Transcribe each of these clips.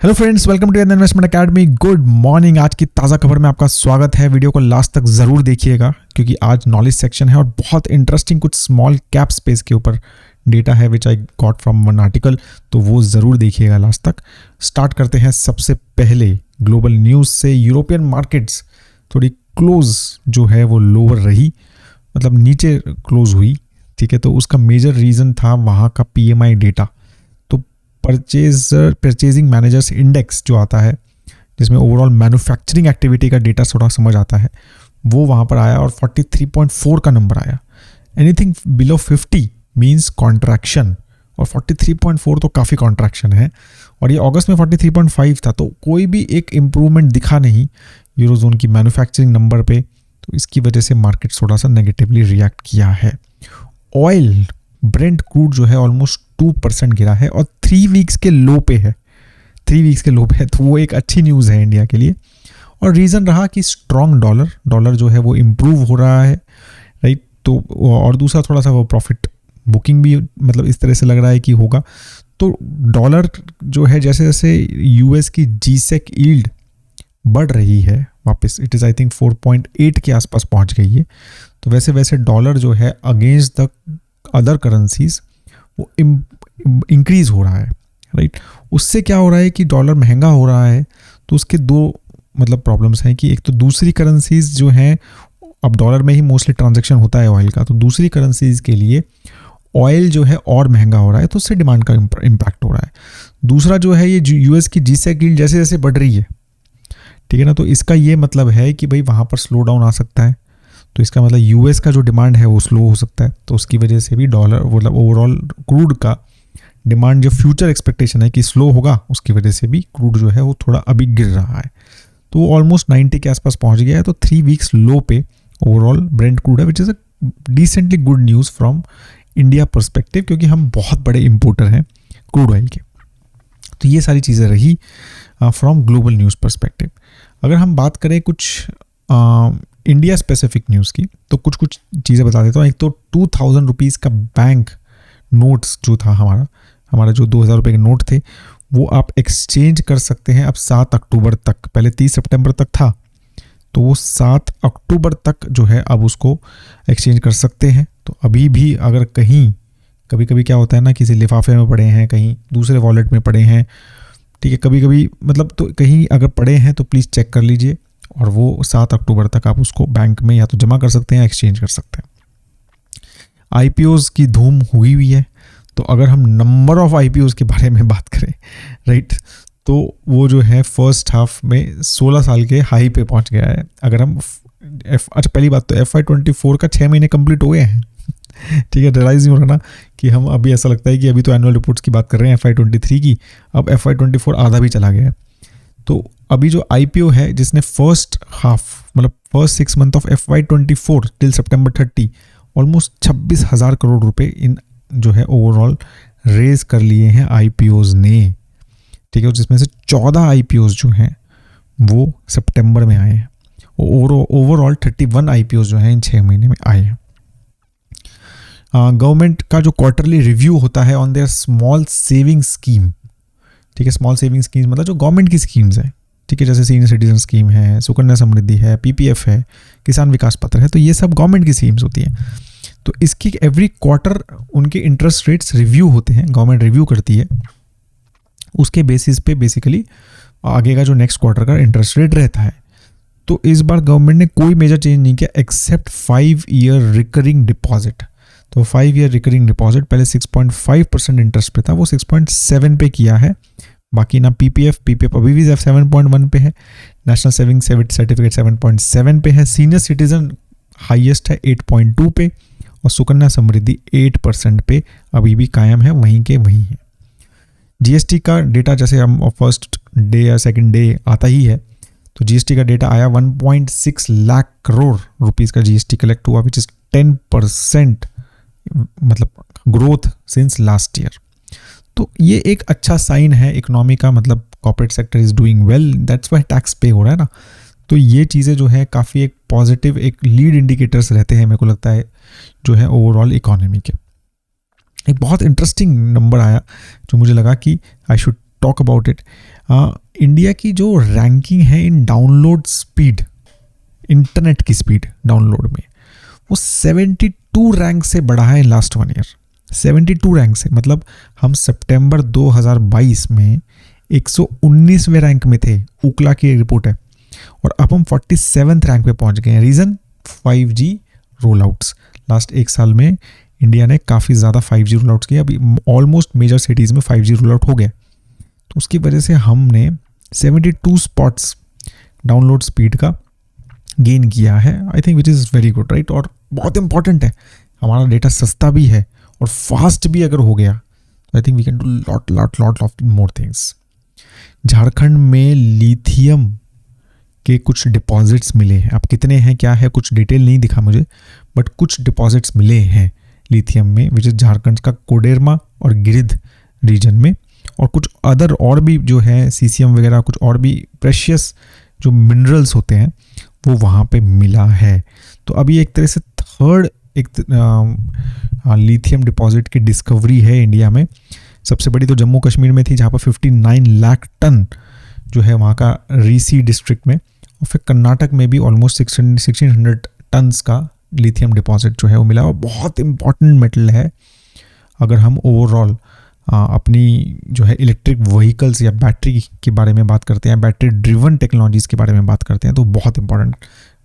Hello friends, welcome to investment academy. Good morning. आज की ताज़ा खबर में आपका स्वागत है। वीडियो को लास्ट तक ज़रूर देखिएगा क्योंकि आज नॉलेज सेक्शन है और बहुत इंटरेस्टिंग कुछ स्मॉल कैप स्पेस के ऊपर डेटा है which I got from one article, तो वो ज़रूर देखिएगा लास्ट तक। स्टार्ट करते हैं सबसे पहले ग्लोबल न्यूज़ से। यूरोपियन मार्केट्स थोड़ी क्लोज जो है वो लोअर रही, मतलब नीचे क्लोज हुई। ठीक है, तो उसका मेजर रीज़न था वहाँ का PMI data. Purchasing managers index जो आता है, जिसमें ओवरऑल मैन्युफैक्चरिंग एक्टिविटी का डेटा थोड़ा समझ आता है, वो वहाँ पर आया और 43.4 का नंबर आया। एनीथिंग बिलो 50 मींस कॉन्ट्रैक्शन, और 43.4 तो काफ़ी कॉन्ट्रैक्शन है। और ये अगस्त में 43.5 था, तो कोई भी एक इम्प्रूवमेंट दिखा नहीं यूरोजोन की मैन्युफैक्चरिंग नंबर पे, तो इसकी वजह से मार्केट थोड़ा सा नेगेटिवली रिएक्ट किया है। ऑयल ब्रेंट क्रूड जो है ऑलमोस्ट 2% गिरा है और 3 वीक्स के लो पे है। 3 वीक्स के लो पे है, तो वो एक अच्छी न्यूज़ है इंडिया के लिए। और रीज़न रहा कि स्ट्रॉन्ग डॉलर जो है वो इम्प्रूव हो रहा है, राइट। तो और दूसरा थोड़ा सा वो प्रॉफिट बुकिंग भी मतलब इस तरह से लग रहा है कि होगा। तो डॉलर जो है जैसे जैसे US की GSEC यील्ड बढ़ रही है वापस, इट इज़ आई थिंक 4.8 के आसपास पहुंच गई है, तो वैसे वैसे डॉलर जो है अगेंस्ट द अदर करेंसीज वो इंक्रीज हो रहा है, राइट। उससे क्या हो रहा है कि डॉलर महंगा हो रहा है, तो उसके दो मतलब प्रॉब्लम्स हैं कि एक तो दूसरी करेंसीज जो हैं, अब डॉलर में ही मोस्टली ट्रांजैक्शन होता है ऑयल का, तो दूसरी करेंसीज के लिए ऑयल जो है और महंगा हो रहा है, तो उससे डिमांड का इम्पैक्ट हो रहा है। दूसरा जो है ये US की GSEC यील्ड जैसे जैसे बढ़ रही है, ठीक है ना, तो इसका ये मतलब है कि भाई वहाँ पर स्लो डाउन आ सकता है, तो इसका मतलब US का जो डिमांड है वो स्लो हो सकता है, तो उसकी वजह से भी डॉलर मतलब ओवरऑल क्रूड का डिमांड जो फ्यूचर एक्सपेक्टेशन है कि स्लो होगा, उसकी वजह से भी क्रूड जो है वो थोड़ा अभी गिर रहा है। तो वो ऑलमोस्ट 90 के आसपास पहुंच गया है, तो 3 वीक्स लो पे ओवरऑल ब्रेंट क्रूड है, which is a decently good news from India perspective, क्योंकि हम बहुत बड़े इम्पोर्टर हैं क्रूड ऑयल के। तो ये सारी चीज़ें रही फ्रॉम ग्लोबल न्यूज़ परस्पेक्टिव। अगर हम बात करें कुछ इंडिया स्पेसिफिक न्यूज़ की, तो कुछ चीज़ें बता देता हूँ। एक तो 2000 रुपीज़ का बैंक नोट्स जो था हमारा जो 2000 रुपये के नोट थे, वो आप एक्सचेंज कर सकते हैं अब 7 अक्टूबर तक। पहले 30 सितंबर तक था, तो वो 7 अक्टूबर तक जो है अब उसको एक्सचेंज कर सकते हैं। तो अभी भी अगर कहीं कभी कभी क्या होता है ना, किसी लिफाफे में पड़े हैं, कहीं दूसरे वॉलेट में पड़े हैं, ठीक है, कभी कभी मतलब तो कहीं अगर पड़े हैं तो प्लीज़ चेक कर लीजिए, और वो 7 अक्टूबर तक आप उसको बैंक में या तो जमा कर सकते हैं, एक्सचेंज कर सकते हैं। IPOs की धूम हुई है, तो अगर हम नंबर ऑफ IPOs के बारे में बात करें, राइट, तो वो जो है फर्स्ट हाफ में 16 साल के हाई पे पहुंच गया है। अगर हम अच्छा, पहली बात तो FY24 का 6 महीने कंप्लीट हो गए हैं, ठीक है। रियलाइज नहीं हो रहा ना कि हम अभी ऐसा लगता है कि अभी तो एनुअल रिपोर्ट्स की बात कर रहे हैं FY23 की, अब FY24 आधा भी चला गया है। तो अभी जो IPO है जिसने फर्स्ट हाफ मतलब first 6 month of FY24 till September 30 almost 26,000 crore रुपए इन जो है ओवरऑल रेज कर लिए हैं IPOs ने, ठीक है, जिसमें से 14 IPOs जो हैं वो सितंबर में आए हैं। ओवरऑल 31 IPOs जो हैं इन 6 महीने में आए हैं। गवर्नमेंट का जो क्वार्टरली रिव्यू होता है on their small saving scheme, ठीक है, स्मॉल सेविंग स्कीम्स मतलब जो गवर्नमेंट की स्कीम्स है, ठीक है, जैसे सीनियर सिटीजन स्कीम है, सुकन्या समृद्धि है, PPF है, किसान विकास पत्र है, तो ये सब गवर्नमेंट की स्कीम्स होती हैं। तो इसकी एवरी क्वार्टर उनके इंटरेस्ट रेट्स रिव्यू होते हैं, गवर्नमेंट रिव्यू करती है, उसके बेसिस पे बेसिकली आगे का जो नेक्स्ट क्वार्टर का इंटरेस्ट रेट रहता है। तो इस बार गवर्नमेंट ने कोई मेजर चेंज नहीं किया एक्सेप्ट 5 ईयर रिकरिंग डिपॉजिट। तो 5 ईयर रिकरिंग डिपॉजिट पहले 6.5% इंटरेस्ट पे था, वो 6.7 पे किया है। बाकी ना PPF अभी भी 7.1 पे है, नेशनल सेविंग सर्टिफिकेट 7.7 पे है, सीनियर सिटीजन हाईएस्ट है 8.2 पे, और सुकन्या समृद्धि 8% पे अभी भी कायम है, वहीं के वहीं है। GST का डेटा जैसे हम फर्स्ट डे या सेकंड डे आता ही है, तो GST का डेटा आया 1.6 लाख करोड़ रुपीस का GST कलेक्ट हुआ, विच इज 10% मतलब ग्रोथ सिंस लास्ट ईयर। तो ये एक अच्छा साइन है इकोनॉमी का, मतलब corporate sector is doing well, that's why tax पे हो रहा है ना। तो ये चीज़ें जो है काफ़ी एक पॉजिटिव एक लीड इंडिकेटर्स रहते हैं, मेरे को लगता है, जो है ओवरऑल इकोनॉमी के। एक बहुत इंटरेस्टिंग नंबर आया जो मुझे लगा कि I should talk about it. India की जो रैंकिंग है इन डाउनलोड स्पीड, इंटरनेट की स्पीड डाउनलोड में, वो 72 रैंक से बढ़ा है लास्ट 1 ईयर। 72 रैंक से, मतलब हम सितंबर 2022 में 119वें रैंक में थे, उकला की रिपोर्ट है, और अब हम 47th रैंक पे पहुंच गए हैं। Reason 5G role outs. Last 1 साल में इंडिया ने काफ़ी ज़्यादा 5G रोल आउट्स किया। अभी ऑलमोस्ट मेजर सिटीज़ में 5G रोल आउट हो गया, तो उसकी वजह से हमने 72 स्पॉट्स डाउनलोड स्पीड का गेन किया है। I think which is very good, right. और बहुत इंपॉर्टेंट है, हमारा डेटा सस्ता भी है और फास्ट भी अगर हो गया तो I think we can do lot of more things. Jharkhand में लिथियम के कुछ डिपॉजिट्स मिले हैं। अब कितने हैं क्या है कुछ डिटेल नहीं दिखा मुझे, बट कुछ डिपॉजिट्स मिले हैं लिथियम में, विच इज़ झारखंड का कोडेरमा और गिरिध रीजन में, और कुछ अदर और भी जो है सीसीएम वगैरह, कुछ और भी प्रेशियस जो मिनरल्स होते हैं वो वहाँ पे मिला है। तो अभी एक तरह से थर्ड एक लिथियम डिपॉजिट की डिस्कवरी है इंडिया में। सबसे बड़ी तो जम्मू कश्मीर में थी, जहाँ पर 59 लाख टन जो है वहाँ का रीसी डिस्ट्रिक्ट में, और फिर कर्नाटक में भी ऑलमोस्ट 1600 टन्स का लिथियम डिपॉजिट जो है वो मिला। और बहुत इंपॉर्टेंट मेटल है अगर हम ओवरऑल अपनी जो है इलेक्ट्रिक व्हीकल्स या बैटरी के बारे में बात करते हैं, बैटरी ड्रिवन टेक्नोलॉजीज़ के बारे में बात करते हैं, तो बहुत इंपॉर्टेंट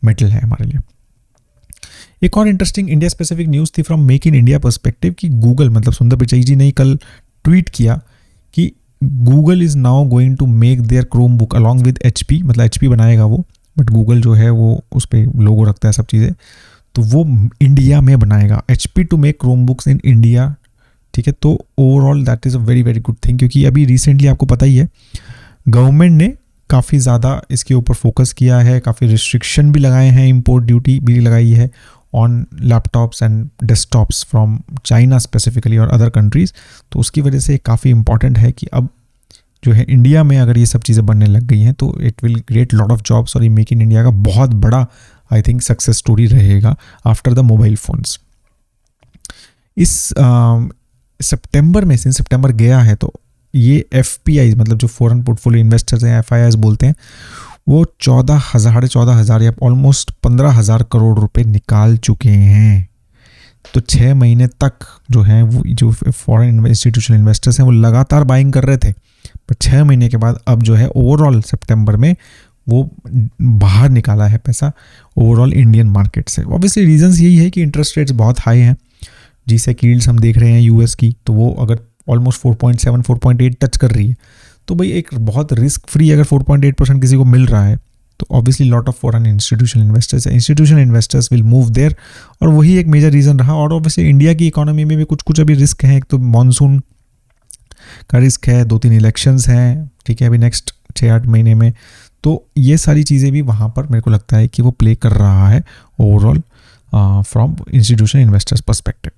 मेटल है हमारे लिए। एक और इंटरेस्टिंग इंडिया स्पेसिफिक न्यूज़ थी from make in India perspective कि गूगल, मतलब सुंदर पिचाई जी ने कल ट्वीट किया कि Google is now going to make their Chromebook along with HP, मतलब HP बनाएगा वो, बट गूगल जो है वो उस पर लोगो रखता है सब चीज़ें, तो वो इंडिया में बनाएगा HP to make Chromebooks in India. ठीक है, तो overall that is a very very good thing, क्योंकि अभी रिसेंटली आपको पता ही है गवर्नमेंट ने काफ़ी ज़्यादा इसके ऊपर फोकस किया है, काफ़ी रिस्ट्रिक्शन भी लगाए हैं, इंपोर्ट ड्यूटी भी लगाई है on laptops and desktops from China specifically और अदर कंट्रीज़। तो उसकी वजह से काफ़ी इंपॉर्टेंट है कि अब जो है इंडिया में अगर ये सब चीज़ें बनने लग गई हैं तो it will create lot of jobs, और ये मेक इन इंडिया का बहुत बड़ा आई थिंक सक्सेस स्टोरी रहेगा आफ्टर द मोबाइल फोन्स। इस सितंबर में, सिंस सितंबर गया है, तो ये FPIs मतलब जो फॉरेन पोर्टफोलियो इन्वेस्टर्स हैं, FIIs बोलते हैं, वो 14,000 या ऑलमोस्ट 15,000 करोड़ रुपए निकाल चुके हैं। तो 6 महीने तक जो है वो जो फॉरेन इंस्टीट्यूशनल इन्वेस्टर्स हैं वो लगातार बाइंग कर रहे थे, पर 6 महीने के बाद अब जो है ओवरऑल सितंबर में वो बाहर निकाला है पैसा ओवरऑल इंडियन मार्केट से। ऑब्वियसली रीजंस यही है कि इंटरेस्ट रेट्स बहुत हाई हैं, जिसे कील्ड्स हम देख रहे हैं US की, तो वो अगर ऑलमोस्ट 4.7 4.8 टच कर रही है, तो भाई एक बहुत रिस्क फ्री अगर 4.8% किसी को मिल रहा है, तो obviously lot of foreign institutional investors will move there, और वही एक मेजर रीज़न रहा। और ऑब्वियसली इंडिया की इकोनॉमी में भी कुछ अभी रिस्क हैं। एक तो मानसून का रिस्क है, 2-3 इलेक्शंस हैं, ठीक है, अभी नेक्स्ट 6-8 महीने में, तो ये सारी चीज़ें भी वहाँ पर मेरे को लगता है कि वो प्ले कर रहा है overall from institutional investors perspective.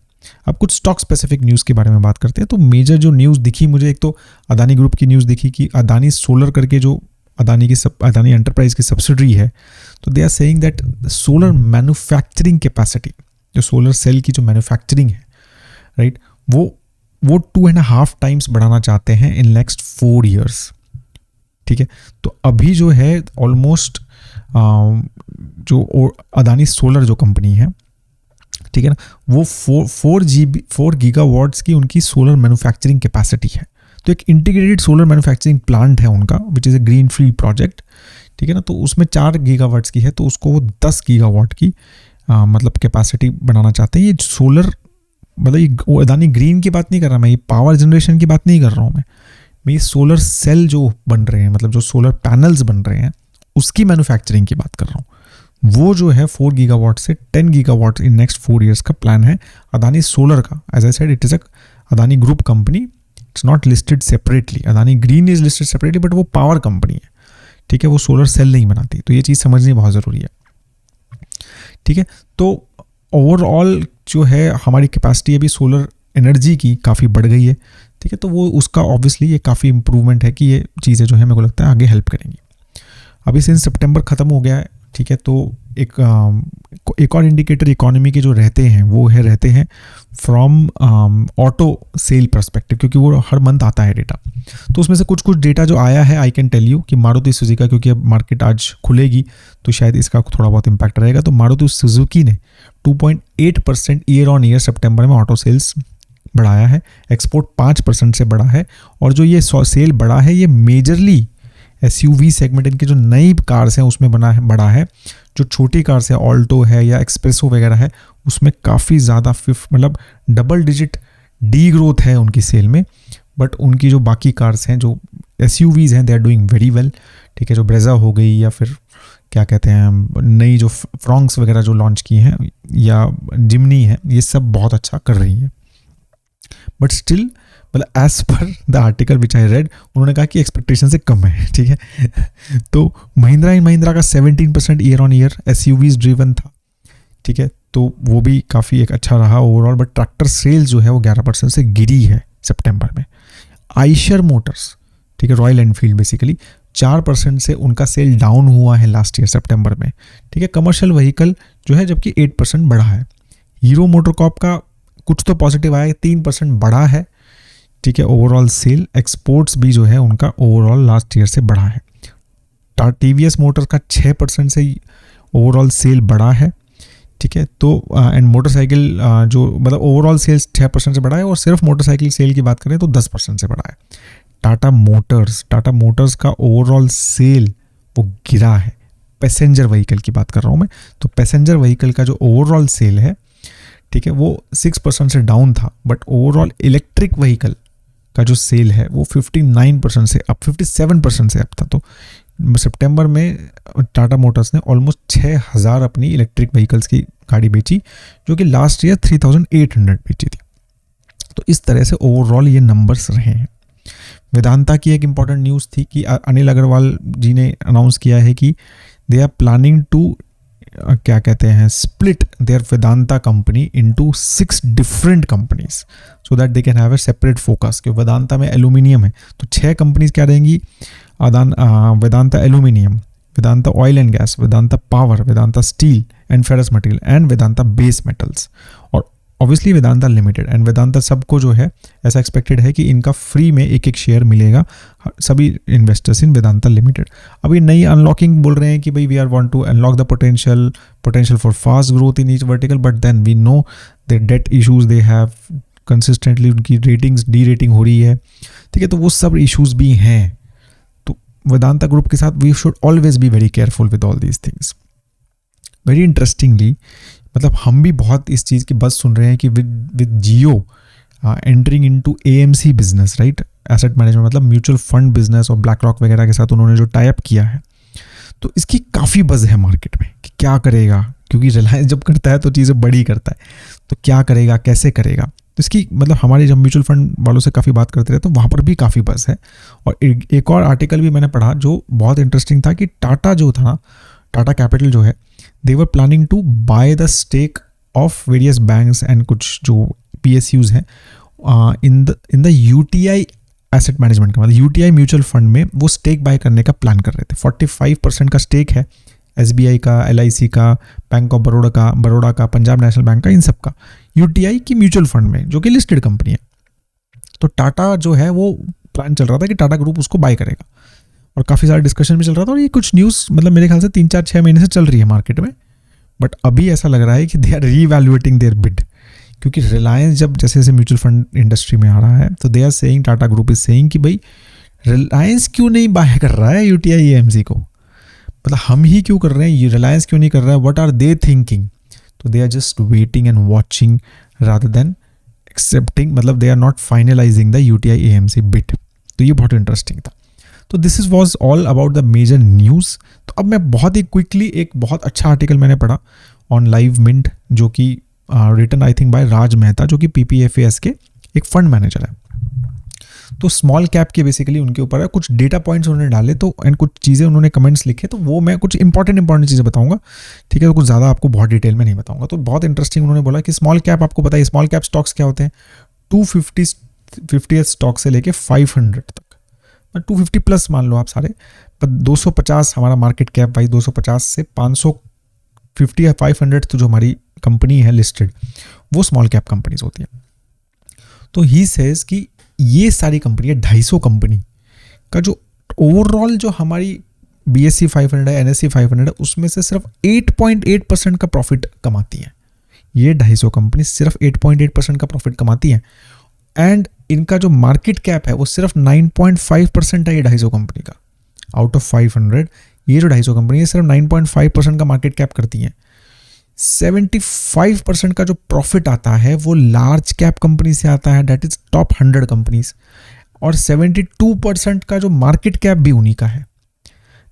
अब कुछ स्टॉक स्पेसिफिक न्यूज़ के बारे में बात करते हैं। तो मेजर जो न्यूज़ दिखी मुझे, एक तो अदानी ग्रुप की न्यूज़ दिखी कि अदानी सोलर करके जो अदानी एंटरप्राइज की सब्सिडरी है, तो they are saying that solar manufacturing capacity, जो सोलर सेल की जो मैन्युफैक्चरिंग है, राइट, वो 2.5 टाइम्स बढ़ाना चाहते हैं इन नेक्स्ट 4 ईयर्स। ठीक है, तो अभी जो है ऑलमोस्ट जो अदानी सोलर जो कंपनी है, ठीक है ना, वो 4 गीगावाट्स की उनकी सोलर मैन्युफैक्चरिंग कैपेसिटी है। तो एक इंटीग्रेटेड सोलर मैन्युफैक्चरिंग प्लांट है उनका, which is a green field project, ठीक है ना, तो उसमें 4 गीगावाट्स की है, तो उसको वो 10 गीगावाट की मतलब कैपेसिटी बनाना चाहते हैं। ये सोलर मतलब ये अदानी ग्रीन की बात नहीं कर रहा मैं, ये पावर जनरेशन की बात नहीं कर रहा हूँ मैं ये सोलर सेल जो बन रहे हैं, मतलब जो सोलर पैनल्स बन रहे हैं, उसकी मैन्युफैक्चरिंग की बात कर रहा हूँ। वो जो है 4 गीगावाट से 10 गीगावाट इन नेक्स्ट 4 ईयर्स का प्लान है अदानी सोलर का। As I said, it is a Adani group company, it's not listed separately. Adani green is listed separately, but वो पावर कंपनी है, ठीक है, वो सोलर सेल नहीं बनाती। तो ये चीज़ समझनी बहुत ज़रूरी है, ठीक है। तो ओवरऑल जो है हमारी कैपेसिटी अभी सोलर एनर्जी की काफ़ी बढ़ गई है, ठीक है, तो वो उसका ऑब्वियसली ये काफ़ी इंप्रूवमेंट है कि ये चीज़ें जो है मेरे को लगता है आगे हेल्प करेंगी। अभी सिंस सितंबर ख़त्म हो गया है, ठीक है, तो एक और इंडिकेटर इकोनॉमी के जो रहते हैं वो रहते हैं फ्रॉम ऑटो सेल पर्सपेक्टिव, क्योंकि वो हर मंथ आता है डेटा। तो उसमें से कुछ डेटा जो आया है, आई कैन टेल यू कि मारुति सुजुकी, क्योंकि अब मार्केट आज खुलेगी तो शायद इसका थोड़ा बहुत इम्पैक्ट रहेगा। तो मारुति सुजुकी ने 2.8% ईयर ऑन ईयर सितंबर में ऑटो सेल्स बढ़ाया है। एक्सपोर्ट 5% से बढ़ा है। और जो ये सेल बढ़ा है ये मेजरली SUV सेगमेंट, इनके जो नई कार्स हैं उसमें बढ़ा है। जो छोटी कार्स है, ऑल्टो है या एक्सप्रेसो वगैरह है, उसमें काफ़ी ज़्यादा मतलब डबल डिजिट डी ग्रोथ है उनकी सेल में। बट उनकी जो बाकी कार्स हैं, जो SUVs हैं, they are doing very well. ठीक है, जो ब्रेजा हो गई या फिर क्या कहते हैं नई जो फ्रॉन्क्स वगैरह जो लॉन्च की हैं या जिमनी है, ये सब बहुत अच्छा कर रही है। बट स्टिल मतलब as per the article which I read, उन्होंने कहा कि एक्सपेक्टेशन से कम है। ठीक है, तो महिंद्रा एंड महिंद्रा का 17% year on year SUVs driven था। ठीक है, तो वो भी काफ़ी एक अच्छा रहा ओवरऑल। बट ट्रैक्टर सेल्स जो है वो 11% से गिरी है सितंबर में। आइशर मोटर्स, ठीक है, रॉयल एनफील्ड बेसिकली 4% से उनका सेल डाउन हुआ है लास्ट ईयर सितंबर में। ठीक है, कमर्शियल व्हीकल जो है जबकि 8% बढ़ा है। हीरो मोटरकॉर्प का कुछ तो पॉजिटिव आया है, 3% बढ़ा है। ठीक है, ओवरऑल सेल एक्सपोर्ट्स भी जो है उनका ओवरऑल लास्ट ईयर से बढ़ा है। TVS मोटर्स का 6% से ओवरऑल सेल बढ़ा है। ठीक है, तो एंड मोटरसाइकिल जो मतलब ओवरऑल सेल्स 6% से बढ़ा है, और सिर्फ मोटरसाइकिल सेल की बात करें तो 10% से बढ़ा है। टाटा मोटर्स का ओवरऑल सेल वो गिरा है। पैसेंजर व्हीकल की बात कर रहा हूँ मैं, तो पैसेंजर व्हीकल का जो ओवरऑल सेल है, ठीक है, वो 6% से डाउन था। बट ओवरऑल इलेक्ट्रिक व्हीकल का जो सेल है वो 59% से अप 57% से अप था। तो सितंबर में टाटा मोटर्स ने ऑलमोस्ट 6000 अपनी इलेक्ट्रिक व्हीकल्स की गाड़ी बेची, जो कि लास्ट ईयर 3800 बेची थी। तो इस तरह से ओवरऑल ये नंबर्स रहे हैं। वेदांता की एक इम्पॉर्टेंट न्यूज़ थी कि अनिल अग्रवाल जी ने अनाउंस किया है कि दे आर प्लानिंग टू क्या कहते हैं split their Vedanta company into 6 different companies so that they can have a separate focus. क्योंकि वेदांता में एल्यूमिनियम है तो 6 कंपनीज क्या रहेंगी, Vedanta aluminium, Vedanta oil and gas, Vedanta power, Vedanta steel and ferrous material and Vedanta base metals, और obviously Vedanta limited. And Vedanta सबको जो है ऐसा एक्सपेक्टेड है कि इनका फ्री में एक शेयर मिलेगा सभी इन्वेस्टर्स इन वेदांता लिमिटेड। अभी नई अनलॉकिंग बोल रहे हैं कि भाई we are want to unlock the potential for fast growth in each vertical, but then we know the debt issues they have consistently, उनकी रेटिंग्स डी रेटिंग हो रही है। ठीक है, तो वो सब इशूज भी हैं। तो वेदांता ग्रुप के साथ we should always be very careful with all these things. Very interestingly मतलब हम भी बहुत इस चीज़ की बस सुन रहे हैं कि with Jio entering into AMC business, right, asset management, मतलब म्यूचुअल फंड बिजनेस, और ब्लैक रॉक वगैरह के साथ उन्होंने जो टाई अप किया है, तो इसकी काफ़ी बज़ है मार्केट में कि क्या करेगा। क्योंकि रिलायंस जब करता है तो चीज़ें बड़ी करता है, तो क्या करेगा, कैसे करेगा। तो इसकी मतलब हमारे जब म्यूचुअल फंड वालों से काफ़ी बात करते रहे तो वहाँ पर भी काफ़ी बज़ है। और एक और आर्टिकल भी मैंने पढ़ा जो बहुत इंटरेस्टिंग था कि टाटा जो था ना, टाटा कैपिटल जो है, they were planning to buy the stake of various banks and कुछ जो PSUs हैं in the UTI asset management का, मतलब UTI म्यूचुअल फंड में वो स्टेक बाय करने का प्लान कर रहे थे। 45% का स्टेक है SBI का, LIC का, बैंक ऑफ बड़ौदा का, पंजाब नेशनल बैंक का, इन सब का UTI की म्यूचुअल फंड में, जो कि लिस्टेड कंपनी है। तो टाटा जो है वो प्लान चल रहा था कि टाटा ग्रुप उसको बाय करेगा, और काफ़ी सारा डिस्कशन भी चल रहा था। और ये कुछ न्यूज़ मतलब मेरे ख्याल से 3-4-6 महीने से चल रही है मार्केट में। बट अभी ऐसा लग रहा है कि दे आर रीवैल्यूएटिंग देयर बिड, क्योंकि रिलायंस जब जैसे जैसे म्यूचुअल फंड इंडस्ट्री में आ रहा है तो they are saying, Tata group is saying कि भाई रिलायंस क्यों नहीं बाय कर रहा है UTI AMC को, मतलब हम ही क्यों कर रहे हैं, ये रिलायंस क्यों नहीं कर रहा है, व्हाट आर दे थिंकिंग। तो they are just waiting and watching rather than accepting, मतलब they are not finalising the UTI AMC bid. तो ये बहुत इंटरेस्टिंग था। तो this is was all about the major news. तो अब मैं बहुत ही क्विकली एक बहुत अच्छा आर्टिकल मैंने पढ़ा ऑन लाइव मिंट, जो कि रिटन आई थिंक बाय राज मेहता, जो कि PPFAS के एक फंड मैनेजर है। तो स्मॉल कैप के बेसिकली उनके ऊपर है, कुछ डेटा पॉइंट्स उन्होंने डाले तो एंड कुछ चीज़ें उन्होंने कमेंट्स लिखे, तो वो मैं कुछ इंपॉर्टेंट चीज़ें बताऊंगा। ठीक है, तो कुछ ज़्यादा आपको बहुत डिटेल में नहीं बताऊंगा। तो बहुत इंटरेस्टिंग उन्होंने बोला कि स्मॉल कैप, आपको पता है स्मॉल कैप स्टॉक्स क्या होते हैं, 250 स्टॉक से लेके 500 तक, 250 प्लस मान लो आप सारे, पर 250 हमारा मार्केट कैप भाई 250 से 550 50 या 500 तो जो हमारी कंपनी है लिस्टेड, वो स्मॉल कैप कंपनीज होती है। तो ही सेज कि ये सारी कंपनी है, 250 कंपनी का जो ओवरऑल जो हमारी BSE 500 है, NSE 500 है, उसमें से सिर्फ 8.8% का प्रॉफिट कमाती है। ये 250 कंपनी सिर्फ 8.8% का प्रॉफिट कमाती है, एंड इनका जो मार्केट कैप है वो सिर्फ 9.5% है। ये 250 कंपनी का आउट ऑफ 500 ये जो 250 कंपनी है सिर्फ 9.5% का मार्केट कैप करती हैं। 75% का जो प्रॉफिट आता है वो लार्ज कैप कंपनी से आता है, दैट इज टॉप 100 कंपनीज, और 72% का जो मार्केट कैप भी उन्हीं का है।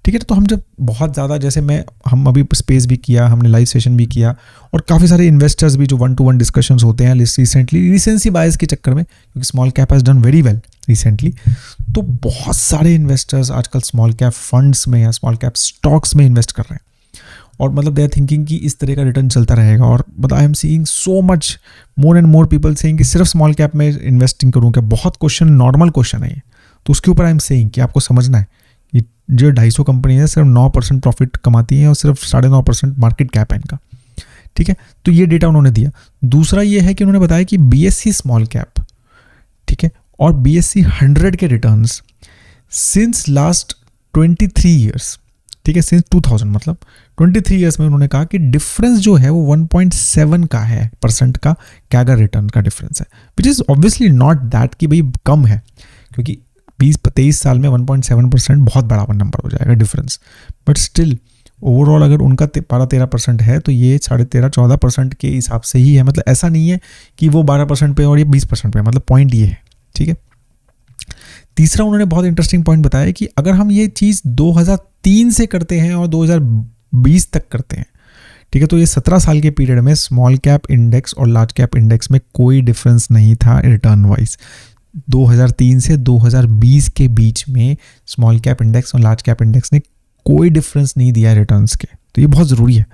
ठीक है, तो हम जब बहुत ज़्यादा, जैसे हम अभी स्पेस भी किया, हमने लाइव सेशन भी किया, और काफ़ी सारे इन्वेस्टर्स भी जो 1-to-1 डिस्कशंस होते हैं रिसेंसी बायस के चक्कर में, क्योंकि small cap has done very well recently, तो बहुत सारे इन्वेस्टर्स आजकल स्मॉल कैप फंड्स में या स्मॉल कैप स्टॉक्स में इन्वेस्ट कर रहे हैं, और मतलब दे आर थिंकिंग कि इस तरह का रिटर्न चलता रहेगा। और but I am seeing so much more and more people saying कि सिर्फ स्मॉल कैप में इन्वेस्टिंग करूँ क्या। बहुत क्वेश्चन, नॉर्मल क्वेश्चन है ये, तो उसके ऊपर आई एम सेइंग कि आपको समझना है कि जो 250 कंपनी है सिर्फ 9% प्रॉफिट कमाती हैं और सिर्फ 9.5% मार्केट कैप है इनका। ठीक है, तो ये डेटा उन्होंने दिया। दूसरा ये है कि उन्होंने बताया कि BSE स्मॉल कैप, ठीक है, और BSE 100 के रिटर्न्स सिंस लास्ट 23 ईयर्स, ठीक है, सिंस 2000 मतलब 23 ईयर्स में उन्होंने कहा कि डिफरेंस जो है वो 1.7 का है, परसेंट का कैगर रिटर्न का डिफरेंस है, which is obviously not that कि भाई कम है, क्योंकि 20-23 साल में 1.7% बहुत बड़ा नंबर हो जाएगा डिफरेंस, बट स्टिल ओवरऑल अगर उनका 12-13% है तो ये 13.5-14% के हिसाब से ही है। मतलब ऐसा नहीं है कि वो 12% पे और ये 20% पे, मतलब पॉइंट ये है। ठीक है, तीसरा उन्होंने बहुत इंटरेस्टिंग पॉइंट बताया कि अगर हम ये चीज़ 2003 से करते हैं और 2020 तक करते हैं, ठीक है, तो ये 17 साल के पीरियड में स्मॉल कैप इंडेक्स और लार्ज कैप इंडेक्स में कोई डिफरेंस नहीं था रिटर्न वाइज। 2003 से 2020 के बीच में स्मॉल कैप इंडेक्स और लार्ज कैप इंडेक्स ने कोई डिफरेंस नहीं दिया रिटर्न्स के। तो ये बहुत ज़रूरी है,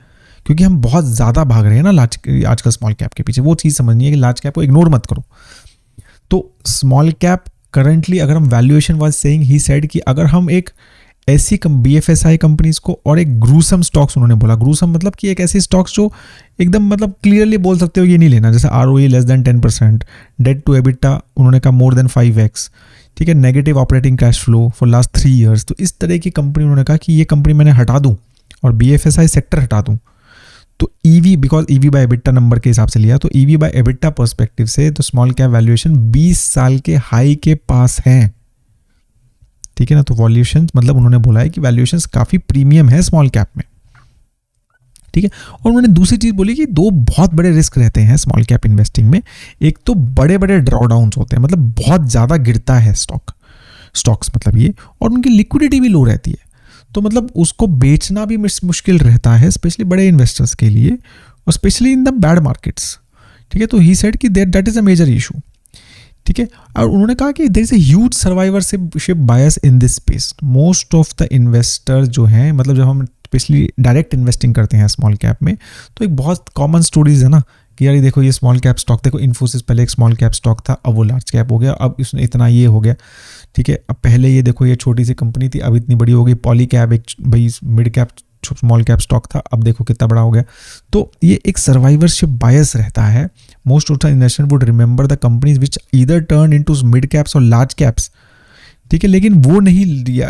क्योंकि हम बहुत ज़्यादा भाग रहे हैं ना आजकल स्मॉल कैप के पीछे। वो चीज़ समझनी है कि लार्ज कैप को इग्नोर मत करो। तो स्मॉल कैप करंटली, अगर हम valuation was saying, he said कि अगर हम एक ऐसी BFSI कंपनीज को और एक ग्रूसम स्टॉक्स, उन्होंने बोला ग्रूसम मतलब कि एक ऐसी स्टॉक्स जो एकदम मतलब क्लियरली बोल सकते हो ये नहीं लेना, जैसे ROE less than 10%, debt to EBITDA उन्होंने कहा मोर देन 5x, ठीक है, negative operating cash flow for last 3 years. तो इस तरह की कंपनी उन्होंने कहा कि ये कंपनी मैंने हटा दूँ और BFSI सेक्टर हटा दूँ। तो EV, because EV by EBITDA number के हिसाब से लिया, तो EV बाय एबिटा पर्सपेक्टिव से तो स्मॉल कैप वैल्यूएशन 20 साल के हाई के पास है। ठीक है ना, तो वैल्यूएशन मतलब उन्होंने बोला है कि वैल्यूएशंस काफ़ी प्रीमियम है स्मॉल कैप में। ठीक है, और उन्होंने दूसरी चीज़ बोली कि 2 बहुत बड़े रिस्क रहते हैं स्मॉल कैप इन्वेस्टिंग में। एक तो बड़े बड़े ड्रॉडाउन्स होते हैं, मतलब बहुत ज़्यादा गिरता है स्टॉक्स मतलब ये, और उनकी लिक्विडिटी भी लो रहती है, तो मतलब उसको बेचना भी मुश्किल रहता है, स्पेशली बड़े इन्वेस्टर्स के लिए, और specially in the bad markets. ठीक है, तो ही सेड कि that is a major issue. ठीक है, और उन्होंने कहा कि there is a huge survivorship bias in this space. Most of the investor जो हैं, मतलब जब हम स्पेशली डायरेक्ट इन्वेस्टिंग करते हैं स्मॉल कैप में, तो एक बहुत कॉमन स्टोरीज है ना कि यार ये देखो ये स्मॉल कैप स्टॉक, देखो इन्फोसिस पहले एक स्मॉल कैप स्टॉक था, अब वो लार्ज कैप हो गया, अब इसने इतना ये हो गया। ठीक है, अब पहले ये देखो ये छोटी सी कंपनी थी, अब इतनी बड़ी हो गई। पॉली कैप एक भाई mid cap small cap stock था, अब देखो कितना बड़ा हो गया। तो ये एक सर्वाइवरशिप बायस रहता है। Most of the investor would remember the companies which either turn into mid caps और लार्ज कैप्स। ठीक है, लेकिन वो नहीं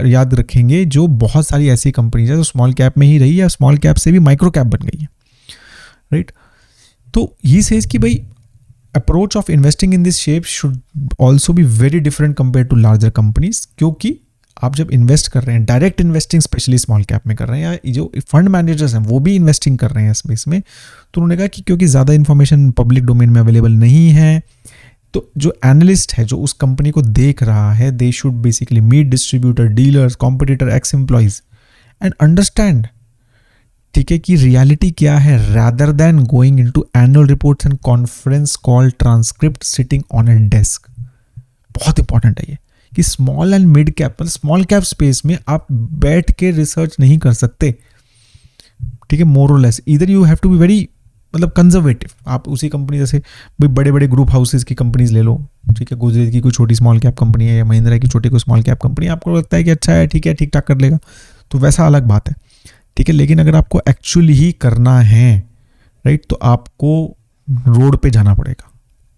याद रखेंगे जो बहुत सारी ऐसी कंपनीज है जो स्मॉल कैप में ही रही है, स्मॉल कैप से भी माइक्रो कैप बन गई है। राइट, तो ही सेज कि भाई approach of investing in this shape should also be very different compare to larger companies, क्योंकि आप जब इन्वेस्ट कर रहे हैं, direct investing specially small cap में कर रहे हैं, या जो फंड मैनेजर्स हैं वो भी इन्वेस्टिंग कर रहे हैं इसमें, तो उन्होंने कहा कि क्योंकि ज़्यादा इन्फॉर्मेशन पब्लिक डोमेन में अवेलेबल नहीं है, तो जो एनालिस्ट है जो उस कंपनी को देख रहा है, they should basically meet distributor, dealers, competitor, ex employees and understand, ठीक है, कि रियलिटी क्या है, rather than going into annual reports and conference call transcript sitting on a desk. बहुत इंपॉर्टेंट है ये कि स्मॉल एंड मिड कैप, मतलब स्मॉल कैप स्पेस में आप बैठ के रिसर्च नहीं कर सकते। ठीक है, मोर और लेस इधर you have to be very मतलब कंजर्वेटिव। आप उसी कंपनी जैसे भाई बड़े बड़े ग्रुप हाउसेस की कंपनीज ले लो, ठीक है, गुजरात की कोई छोटी स्मॉल कैप कंपनी है या महिंद्रा की छोटी कोई स्मॉल कैप कंपनी, आपको लगता है कि अच्छा है, ठीक है, ठीक ठाक कर लेगा, तो वैसा अलग बात है। ठीक है, लेकिन अगर आपको एक्चुअली ही करना है राइट, तो आपको रोड पे जाना पड़ेगा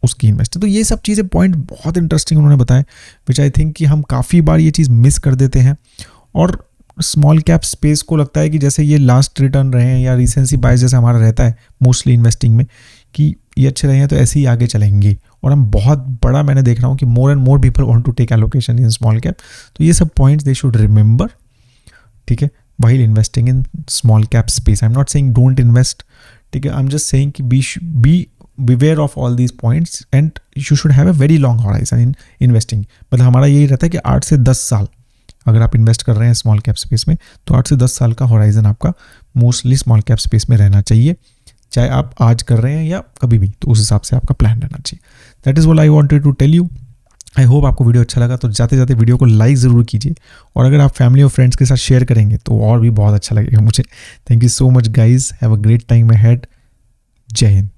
उसकी इन्वेस्ट। तो ये सब चीज़ें पॉइंट बहुत इंटरेस्टिंग उन्होंने बताए, विच आई थिंक कि हम काफ़ी बार ये चीज़ मिस कर देते हैं। और स्मॉल कैप स्पेस को लगता है कि जैसे ये लास्ट रिटर्न रहे हैं या रिसेंसी बायस जैसे हमारा रहता है मोस्टली इन्वेस्टिंग में, कि ये अच्छे रहे हैं तो ऐसे ही आगे चलेंगे। और हम बहुत बड़ा मैंने देख रहा हूँ कि more and more people want to take allocation in small cap. तो ये सब पॉइंट्स दे शुड रिमेंबर, ठीक है, while investing in small cap space. I'm not saying don't invest, ठीक है, I'm just saying कि beware of all these points and you should have a very long horizon in investing. मतलब हमारा यही रहता है कि 8 से 10 साल अगर आप इन्वेस्ट कर रहे हैं स्मॉल कैप स्पेस में, तो 8 से 10 साल का होराइजन आपका मोस्टली स्मॉल कैप स्पेस में रहना चाहिए, चाहे आप आज कर रहे हैं या कभी भी, तो उस हिसाब से आपका प्लान रहना चाहिए। That is what I wanted to tell you. I hope आपको वीडियो अच्छा लगा, तो जाते जाते वीडियो को लाइक ज़रूर कीजिए, और अगर आप फैमिली और फ्रेंड्स के साथ शेयर करेंगे तो और भी बहुत अच्छा लगेगा मुझे। Thank you so much guys, have a great time ahead. जय हिंद।